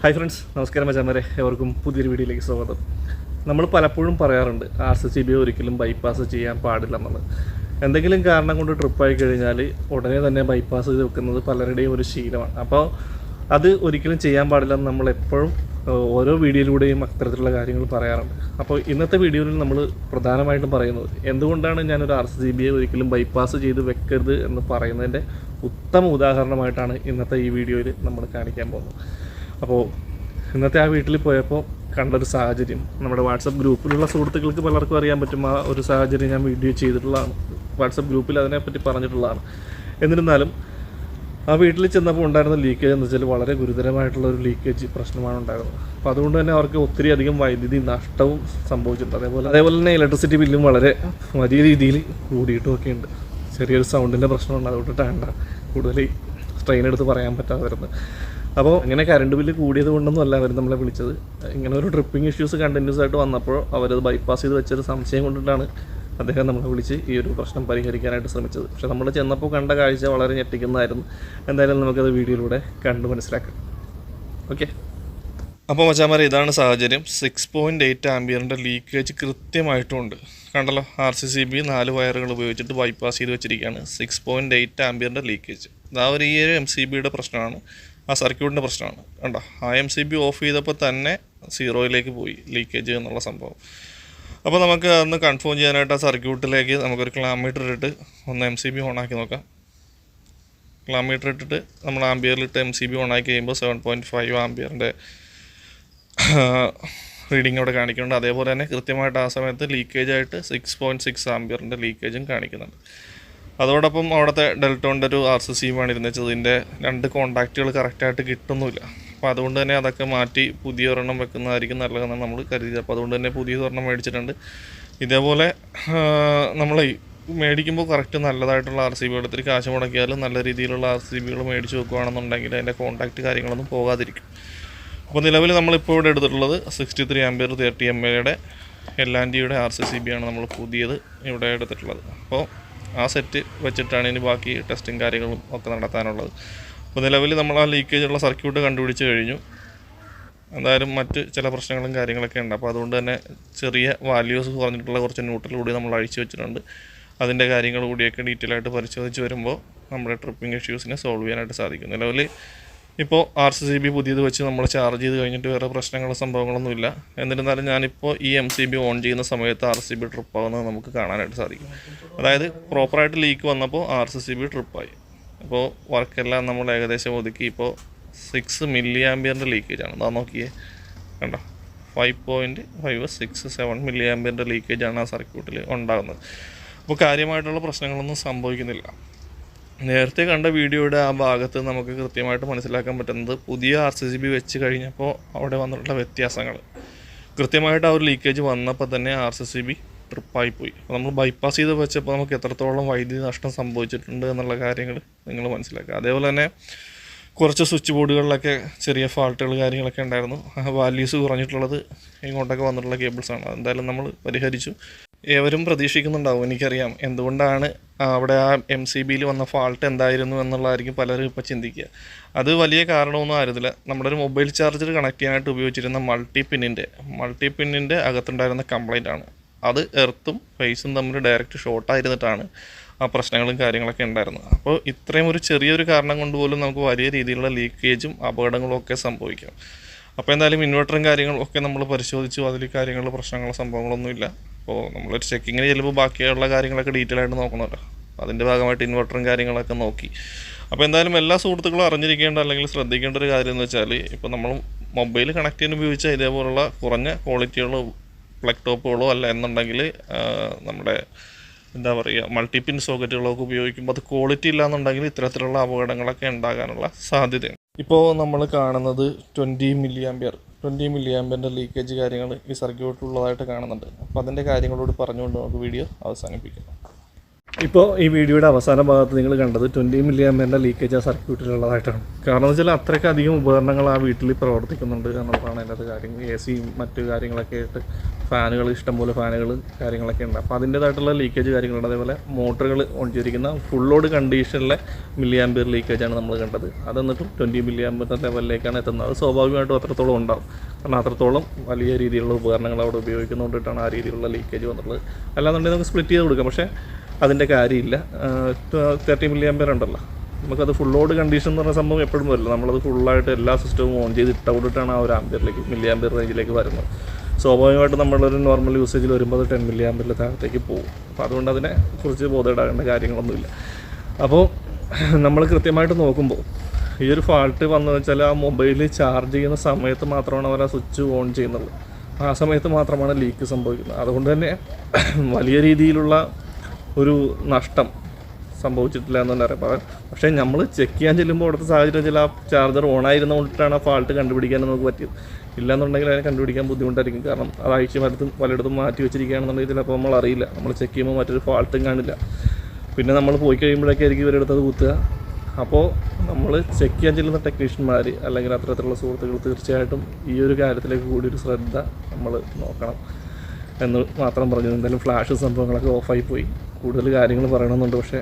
Hi friends, നമസ്കാരം മച്ചാന്മാരെ. എവർക്കും പുതിയൊരു വീഡിയോയിലേക്ക് സ്വാഗതം. നമ്മൾ പലപ്പോഴും പറയാറുണ്ട് RCB ഒരിക്കലും ബൈപ്പാസ് ചെയ്യാൻ പാടില്ലെന്നുള്ളത്. എന്തെങ്കിലും കാരണം കൊണ്ട് ട്രിപ്പായി കഴിഞ്ഞാൽ ഉടനെ തന്നെ ബൈപ്പാസ് ചെയ്ത് വെക്കുന്നത് പലരുടെയും ഒരു ശീലമാണ്. അപ്പോൾ അത് ഒരിക്കലും ചെയ്യാൻ പാടില്ലെന്ന് നമ്മൾ എപ്പോഴും ഓരോ വീഡിയോയിലൂടെയും അത്തരത്തിലുള്ള കാര്യങ്ങൾ പറയാറുണ്ട്. അപ്പോൾ ഇന്നത്തെ വീഡിയോയിൽ നമ്മൾ പ്രധാനമായിട്ടും പറയുന്നത് എന്തുകൊണ്ടാണ് ഞാനൊരു RCBയെ ഒരിക്കലും ബൈപ്പാസ് ചെയ്ത് വെക്കരുത് എന്ന് പറയുന്നതിൻ്റെ ഉത്തമ ഉദാഹരണമായിട്ടാണ് ഇന്നത്തെ ഈ വീഡിയോയിൽ നമ്മൾ കാണിക്കാൻ പോകുന്നത്. അപ്പോൾ ഇന്നത്തെ ആ വീട്ടിൽ പോയപ്പോൾ കണ്ടൊരു സാഹചര്യം നമ്മുടെ വാട്സപ്പ് ഗ്രൂപ്പിലുള്ള സുഹൃത്തുക്കൾക്ക് പലർക്കും അറിയാൻ പറ്റും. ആ ഒരു സാഹചര്യം ഞാൻ വീഡിയോ ചെയ്തിട്ടുള്ളതാണ്, വാട്സപ്പ് ഗ്രൂപ്പിൽ അതിനെപ്പറ്റി പറഞ്ഞിട്ടുള്ളതാണ്. എന്നിരുന്നാലും ആ വീട്ടിൽ ചെന്നപ്പോൾ ഉണ്ടായിരുന്ന ലീക്കേജ് എന്ന് വെച്ചാൽ വളരെ ഗുരുതരമായിട്ടുള്ള ഒരു ലീക്കേജ് പ്രശ്നമാണ് ഉണ്ടായിരുന്നത്. അപ്പോൾ അതുകൊണ്ട് തന്നെ അവർക്ക് ഒത്തിരി അധികം വൈദ്യുതി നഷ്ടവും സംഭവിച്ചിട്ടുണ്ട്. അതേപോലെ തന്നെ ഇലക്ട്രിസിറ്റി ബില്ലും വളരെ വലിയ രീതിയിൽ കൂടിയിട്ടുമൊക്കെ ഉണ്ട്. ചെറിയൊരു സൗണ്ടിൻ്റെ പ്രശ്നമുണ്ട്, അതുകൊണ്ടിട്ടാണ് കൂടുതൽ സ്ട്രെയിൻ എടുത്ത് പറയാൻ പറ്റാതെ വരുന്നത്. അപ്പോൾ ഇങ്ങനെ കറണ്ട് ബില്ല് കൂടിയത് കൊണ്ടൊന്നും അല്ല അവർ നമ്മളെ വിളിച്ചത്. ഇങ്ങനെ ഒരു ട്രിപ്പിംഗ് ഇഷ്യൂസ് കണ്ടിന്യൂസ് ആയിട്ട് വന്നപ്പോൾ അവരത് ബൈപ്പാസ് ചെയ്ത് വെച്ചൊരു സംശയം കൊണ്ടിട്ടാണ് അദ്ദേഹം നമ്മളെ വിളിച്ച് ഈ ഒരു പ്രശ്നം പരിഹരിക്കാനായിട്ട് ശ്രമിച്ചത്. പക്ഷേ നമ്മൾ ചെന്നപ്പോൾ കണ്ട കാഴ്ച വളരെ ഞെട്ടിക്കുന്നതായിരുന്നു. എന്തായാലും നമുക്കത് വീഡിയോയിലൂടെ കണ്ട് മനസ്സിലാക്കാം. ഓക്കെ, അപ്പോൾ മച്ചാന്മാരെ, ഇതാണ് സാഹചര്യം. 6.8 ആംബിയറിൻ്റെ ലീക്കേജ് കൃത്യമായിട്ടുമുണ്ട്. കണ്ടല്ലോ, RCB 4 വയറുകൾ ഉപയോഗിച്ചിട്ട് ബൈപ്പാസ് ചെയ്ത് വെച്ചിരിക്കുകയാണ്. 6.8 ആംബിയറിൻ്റെ ലീക്കേജ്. ആ ഒരു ഈ ഒരു MCBയുടെ പ്രശ്നമാണ്, ആ സർക്യൂട്ടിൻ്റെ പ്രശ്നമാണ്. കണ്ടോ, ആ MCB ഓഫ് ചെയ്തപ്പോൾ തന്നെ 0യിലേക്ക് പോയി ലീക്കേജ് എന്നുള്ള സംഭവം. അപ്പോൾ നമുക്ക് അതൊന്ന് കൺഫേം ചെയ്യാനായിട്ട് ആ സർക്യൂട്ടിലേക്ക് നമുക്കൊരു ക്ലാമീറ്റർ ഇട്ടിട്ട് ഒന്ന് MCB ഓണാക്കി നോക്കാം. ക്ലാമീറ്റർ ഇട്ടിട്ട് നമ്മൾ ആംബിയറിലിട്ട് MCB ഓണാക്കി കഴിയുമ്പോൾ 7.5 ആംബിയറിൻ്റെ റീഡിങ് അവിടെ കാണിക്കുന്നുണ്ട്. അതേപോലെ തന്നെ കൃത്യമായിട്ട് ആ സമയത്ത് ലീക്കേജായിട്ട് 6.6 ആംബിയറിൻ്റെ ലീക്കേജും കാണിക്കുന്നുണ്ട്. അതോടൊപ്പം അവിടുത്തെ ഡെൽറ്റോണിൻ്റെ ഒരു RCB ആണ് ഇരുന്ന് വെച്ചത്. ഇതിൻ്റെ 2 കോൺടാക്റ്റുകൾ കറക്റ്റായിട്ട് കിട്ടുന്നില്ല. അപ്പോൾ അതുകൊണ്ട് തന്നെ അതൊക്കെ മാറ്റി പുതിയ ഒരെണ്ണം വെക്കുന്നതായിരിക്കും നല്ലതെന്നാണ് നമ്മൾ കരുതിയത്. അപ്പോൾ അതുകൊണ്ട് തന്നെ പുതിയതൊരെണ്ണം മേടിച്ചിട്ടുണ്ട്. ഇതേപോലെ നമ്മൾ മേടിക്കുമ്പോൾ കറക്റ്റ് നല്ലതായിട്ടുള്ള RCB എടുത്തിട്ട് കാശ് മുടക്കിയാലും നല്ല രീതിയിലുള്ള RCBകൾ മേടിച്ച് വെക്കുകയാണെന്നുണ്ടെങ്കിൽ അതിൻ്റെ കോൺടാക്റ്റ് കാര്യങ്ങളൊന്നും പോകാതിരിക്കും. അപ്പോൾ നിലവിൽ നമ്മളിപ്പോൾ ഇവിടെ എടുത്തിട്ടുള്ളത് 63 ആംബിയർ 30 mAയുടെ L&Tയുടെ RCB ആണ് നമ്മൾ പുതിയത് ഇവിടെ എടുത്തിട്ടുള്ളത്. അപ്പോൾ ആ സെറ്റ് വെച്ചിട്ടാണ് ഇനി ബാക്കി ടെസ്റ്റും കാര്യങ്ങളും ഒക്കെ നടത്താനുള്ളത്. അപ്പോൾ നിലവിൽ നമ്മൾ ആ ലീക്കേജുള്ള സർക്യൂട്ട് കണ്ടുപിടിച്ച് കഴിഞ്ഞു. എന്തായാലും മറ്റ് ചില പ്രശ്നങ്ങളും കാര്യങ്ങളൊക്കെ ഉണ്ട്. അപ്പോൾ അതുകൊണ്ട് തന്നെ ചെറിയ വാല്യൂസ് കുറഞ്ഞിട്ടുള്ള കുറച്ച് ന്യൂട്രൽ കൂടി നമ്മൾ അഴിച്ചു വെച്ചിട്ടുണ്ട്. അതിൻ്റെ കാര്യങ്ങൾ കൂടിയൊക്കെ ഡീറ്റെയിൽ ആയിട്ട് പരിശോധിച്ച് വരുമ്പോൾ നമ്മുടെ ട്രിപ്പിംഗ് ഇഷ്യൂസിനെ സോൾവ് ചെയ്യാനായിട്ട് സാധിക്കും. നിലവിൽ ഇപ്പോൾ RCB പുതിയത് വെച്ച് നമ്മൾ ചാർജ് ചെയ്ത് കഴിഞ്ഞിട്ട് വേറെ പ്രശ്നങ്ങളോ സംഭവങ്ങളൊന്നുമില്ല. എന്നിരുന്നാലും ഞാനിപ്പോൾ ഈ MCB ഓൺ ചെയ്യുന്ന സമയത്ത് RCB ട്രിപ്പാകുന്നത് നമുക്ക് കാണാനായിട്ട് സാധിക്കും. അതായത് പ്രോപ്പറായിട്ട് ലീക്ക് വന്നപ്പോൾ RCB ട്രിപ്പായി. അപ്പോൾ വർക്കെല്ലാം നമ്മൾ ഏകദേശം ഒതുക്കി. ഇപ്പോൾ 6 mA ലീക്കേജാണ്. അതാ നോക്കിയേ, കണ്ടോ, 5.567 mA ലീക്കേജാണ് ആ സർക്യൂട്ടിൽ ഉണ്ടാകുന്നത്. അപ്പോൾ കാര്യമായിട്ടുള്ള പ്രശ്നങ്ങളൊന്നും സംഭവിക്കുന്നില്ല. നേരത്തെ കണ്ട വീഡിയോയുടെ ആ ഭാഗത്ത് നമുക്ക് കൃത്യമായിട്ട് മനസ്സിലാക്കാൻ പറ്റുന്നത് പുതിയ RCB വെച്ച് കഴിഞ്ഞപ്പോൾ അവിടെ വന്നിട്ടുള്ള വ്യത്യാസങ്ങൾ. കൃത്യമായിട്ട് ആ ഒരു ലീക്കേജ് വന്നപ്പോൾ തന്നെ RCB ട്രിപ്പായിപ്പോയി. അപ്പോൾ നമ്മൾ ബൈപ്പാസ് ചെയ്ത് വെച്ചപ്പോൾ നമുക്ക് എത്രത്തോളം വൈദ്യുതി നഷ്ടം സംഭവിച്ചിട്ടുണ്ട് എന്നുള്ള കാര്യങ്ങൾ നിങ്ങൾ മനസ്സിലാക്കുക. അതേപോലെ തന്നെ കുറച്ച് സ്വിച്ച് ബോർഡുകളിലൊക്കെ ചെറിയ ഫാൾട്ടുകൾ കാര്യങ്ങളൊക്കെ ഉണ്ടായിരുന്നു. വാല്യൂസ് കുറഞ്ഞിട്ടുള്ളത് ഇങ്ങോട്ടൊക്കെ വന്നിട്ടുള്ള കേബിൾസാണ്. എന്തായാലും നമ്മൾ പരിഹരിച്ചു. ഏവരും പ്രതീക്ഷിക്കുന്നുണ്ടാവും, എനിക്കറിയാം, എന്തുകൊണ്ടാണ് അവിടെ ആ MCBയിൽ വന്ന ഫാൾട്ട് എന്തായിരുന്നു എന്നുള്ളതായിരിക്കും പലരും ഇപ്പോൾ ചിന്തിക്കുക. അത് വലിയ കാരണമൊന്നും ആയിരുന്നില്ല. നമ്മുടെ ഒരു മൊബൈൽ ചാർജർ കണക്ട് ചെയ്യാനായിട്ട് ഉപയോഗിച്ചിരുന്ന മൾട്ടി പിന്നിൻ്റെ അകത്തുണ്ടായിരുന്ന കംപ്ലൈൻ്റ് ആണ്. അത് എർത്തും ഫേസും തമ്മിൽ ഡയറക്റ്റ് ഷോർട്ടായിരുന്നിട്ടാണ് ആ പ്രശ്നങ്ങളും കാര്യങ്ങളൊക്കെ ഉണ്ടായിരുന്നത്. അപ്പോൾ ഇത്രയും ഒരു ചെറിയൊരു കാരണം കൊണ്ട് പോലും നമുക്ക് വലിയ രീതിയിലുള്ള ലീക്കേജും അപകടങ്ങളും ഒക്കെ സംഭവിക്കാം. അപ്പോൾ എന്തായാലും ഇൻവെർട്ടറും കാര്യങ്ങളൊക്കെ നമ്മൾ പരിശോധിച്ചു. അതിൽ കാര്യങ്ങൾ പ്രശ്നങ്ങളോ സംഭവങ്ങളൊന്നുമില്ല. അപ്പോൾ നമ്മളൊരു ചെക്കിങ്ങിന് ചിലപ്പോൾ ബാക്കിയുള്ള കാര്യങ്ങളൊക്കെ ഡീറ്റെയിൽ ആയിട്ട് നോക്കണമല്ലോ. അതിൻ്റെ ഭാഗമായിട്ട് ഇൻവെർട്ടറും കാര്യങ്ങളൊക്കെ നോക്കി. അപ്പോൾ എന്തായാലും എല്ലാ സുഹൃത്തുക്കളും അറിഞ്ഞിരിക്കേണ്ട അല്ലെങ്കിൽ ശ്രദ്ധിക്കേണ്ട ഒരു കാര്യം എന്ന് വെച്ചാൽ, ഇപ്പോൾ നമ്മൾ മൊബൈൽ കണക്ട് ചെയ്യാൻ ഉപയോഗിച്ചാൽ ഇതേപോലുള്ള കുറഞ്ഞ ക്വാളിറ്റിയുള്ള പ്ലഗ് ടോപ്പുകളോ അല്ല എന്നുണ്ടെങ്കിൽ നമ്മുടെ എന്താ പറയുക മൾട്ടിപിൻ സോക്കറ്റുകളൊക്കെ ഉപയോഗിക്കുമ്പോൾ അത് ക്വാളിറ്റി ഇല്ലയെന്നുണ്ടെങ്കിൽ ഇത്തരത്തിലുള്ള അപകടങ്ങളൊക്കെ ഉണ്ടാകാനുള്ള സാധ്യതയുണ്ട്. ഇപ്പോൾ നമ്മൾ കാണുന്നത് 20 mA ലീക്കേജ് കാര്യങ്ങൾ ഈ സർക്യൂട്ടിലുള്ളതായിട്ട് കാണുന്നുണ്ട്. അപ്പോൾ അതിൻ്റെ കാര്യങ്ങളോട് പറഞ്ഞുകൊണ്ട് നമുക്ക് വീഡിയോ അവസാനിപ്പിക്കാം. ഇപ്പോൾ ഈ വീഡിയോയുടെ അവസാന ഭാഗത്ത് നിങ്ങൾ കണ്ടത് 20 mA ലീക്കേജ് ആ സർക്യൂട്ടിലുള്ളതായിട്ടാണ്. കാരണം എന്ന് വെച്ചാൽ അത്രയ്ക്കധികം ഉപകരണങ്ങൾ ആ വീട്ടിൽ പ്രവർത്തിക്കുന്നുണ്ട് എന്നുള്ളതാണ് അതിൻ്റെ കാര്യം. AC മറ്റു കാര്യങ്ങളൊക്കെ ആയിട്ട് ഫാനുകൾ, ഇഷ്ടംപോലെ ഫാനുകൾ കാര്യങ്ങളൊക്കെ ഉണ്ട്. അപ്പോൾ അതിൻ്റേതായിട്ടുള്ള ലീക്കേജ് കാര്യങ്ങളുണ്ട്. അതേപോലെ മോട്ടറുകൾ ഓൺ ചെയ്തിരിക്കുന്ന ഫുൾ ലോഡ് കണ്ടീഷനിലെ മില്ലി ആംപിയർ ലീക്കേജാണ് നമ്മൾ കണ്ടത്. അത് എന്നിട്ടും 20 മില്ലി ആംപിയർ ലെവലിലേക്കാണ് എത്തുന്നത്. അത് സ്വാഭാവികമായിട്ടും അത്രത്തോളം ഉണ്ടാവും. കാരണം അത്രത്തോളം വലിയ രീതിയിലുള്ള ഉപകരണങ്ങൾ അവിടെ ഉപയോഗിക്കുന്നതുകൊണ്ടിട്ടാണ് ആ രീതിയിലുള്ള ലീക്കേജ് വന്നിട്ടുള്ളത്. അല്ലാന്നുണ്ടെങ്കിൽ നമുക്ക് സ്പ്ലിറ്റ് ചെയ്ത് കൊടുക്കാം. പക്ഷേ അതിൻ്റെ കാര്യമില്ല. 30 മില്ലി ആംപിയർ ഉണ്ടല്ലോ, നമുക്കത് ഫുൾ ലോഡ് കണ്ടീഷൻ എന്ന് പറഞ്ഞ സംഭവം എപ്പോഴും വരില്ല. നമ്മളത് ഫുള്ളായിട്ട് എല്ലാ സിസ്റ്റവും ഓൺ ചെയ്ത് ഇട്ടുകൊണ്ടിട്ടാണ് ആ ഒരു ആംപിയറിലേക്ക്, മില്ലി ആംപിയർ റേഞ്ചിലേക്ക് വരുന്നത്. സ്വാഭാവികമായിട്ടും നമ്മളൊരു നോർമൽ യൂസേജിൽ വരുമ്പോൾ അത് 10 മില്ലി ആംപിയറിൽ താഴത്തേക്ക് പോകും. അപ്പോൾ അതുകൊണ്ട് അതിനെ കുറിച്ച് ബോധമിടാകേണ്ട കാര്യങ്ങളൊന്നുമില്ല. അപ്പോൾ നമ്മൾ കൃത്യമായിട്ട് നോക്കുമ്പോൾ ഈ ഒരു ഫാൾട്ട് വന്നതെന്ന് വെച്ചാൽ ആ മൊബൈൽ ചാർജ് ചെയ്യുന്ന സമയത്ത് മാത്രമാണ് അവർ ആ സ്വിച്ച് ഓൺ ചെയ്യുന്നത്. ആ സമയത്ത് മാത്രമാണ് ലീക്ക് സംഭവിക്കുന്നത്. അതുകൊണ്ട് തന്നെ വലിയ രീതിയിലുള്ള ഒരു നഷ്ടം സംഭവിച്ചിട്ടില്ല എന്ന് തന്നെ അറിയാം. പക്ഷേ നമ്മൾ ചെക്ക് ചെയ്യാൻ ചെല്ലുമ്പോൾ അവിടുത്തെ സാഹചര്യത്തിൽ ആ ചാർജർ ഓണായിരുന്നുകൊണ്ടിട്ടാണ് ആ ഫാൾട്ട് കണ്ടുപിടിക്കാൻ നമുക്ക് പറ്റിയത്. ഇല്ലയെന്നുണ്ടെങ്കിൽ അതിനെ കണ്ടുപിടിക്കാൻ ബുദ്ധിമുട്ടായിരിക്കും. കാരണം അത് ആഴ്ച പലയിടത്തും മാറ്റി വെച്ചിരിക്കുകയാണെന്നുണ്ടെങ്കിൽ ചിലപ്പോൾ നമ്മൾ അറിയില്ല. നമ്മൾ ചെക്ക് ചെയ്യുമ്പോൾ മറ്റൊരു ഫാൾട്ടും കാണില്ല. പിന്നെ നമ്മൾ പോയി കഴിയുമ്പോഴേക്കായിരിക്കും ഇവരെടുത്തത് കുത്തുക. അപ്പോൾ നമ്മൾ ചെക്ക് ചെയ്യാൻ ചെല്ലുന്ന ടെക്നീഷ്യന്മാർ അല്ലെങ്കിൽ അത്തരത്തിലുള്ള സുഹൃത്തുക്കൾ തീർച്ചയായിട്ടും ഈ ഒരു കാര്യത്തിലേക്ക് കൂടി ഒരു ശ്രദ്ധ നമ്മൾ നോക്കണം എന്ന് മാത്രം പറഞ്ഞു. എന്തായാലും ഫ്ലാഷ് സംഭവങ്ങളൊക്കെ ഓഫായി പോയി. കൂടുതൽ കാര്യങ്ങൾ പറയണമെന്നുണ്ട്, പക്ഷേ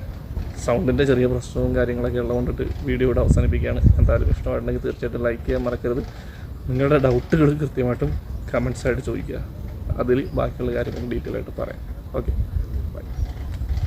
സൗണ്ടിൻ്റെ ചെറിയ പ്രശ്നവും കാര്യങ്ങളൊക്കെ ഉള്ളതുകൊണ്ടിട്ട് വീഡിയോ ഇവിടെ അവസാനിപ്പിക്കുകയാണ്. എന്തായാലും ഇഷ്ടമായിട്ടുണ്ടെങ്കിൽ തീർച്ചയായിട്ടും ലൈക്ക് ചെയ്യാൻ മറക്കരുത്. നിങ്ങളുടെ ഡൗട്ടുകൾ കൃത്യമായിട്ടും കമൻസായിട്ട് ചോദിക്കുക. അതിൽ ബാക്കിയുള്ള കാര്യങ്ങൾ ഡീറ്റെയിൽ ആയിട്ട് പറയാം. ഓക്കെ.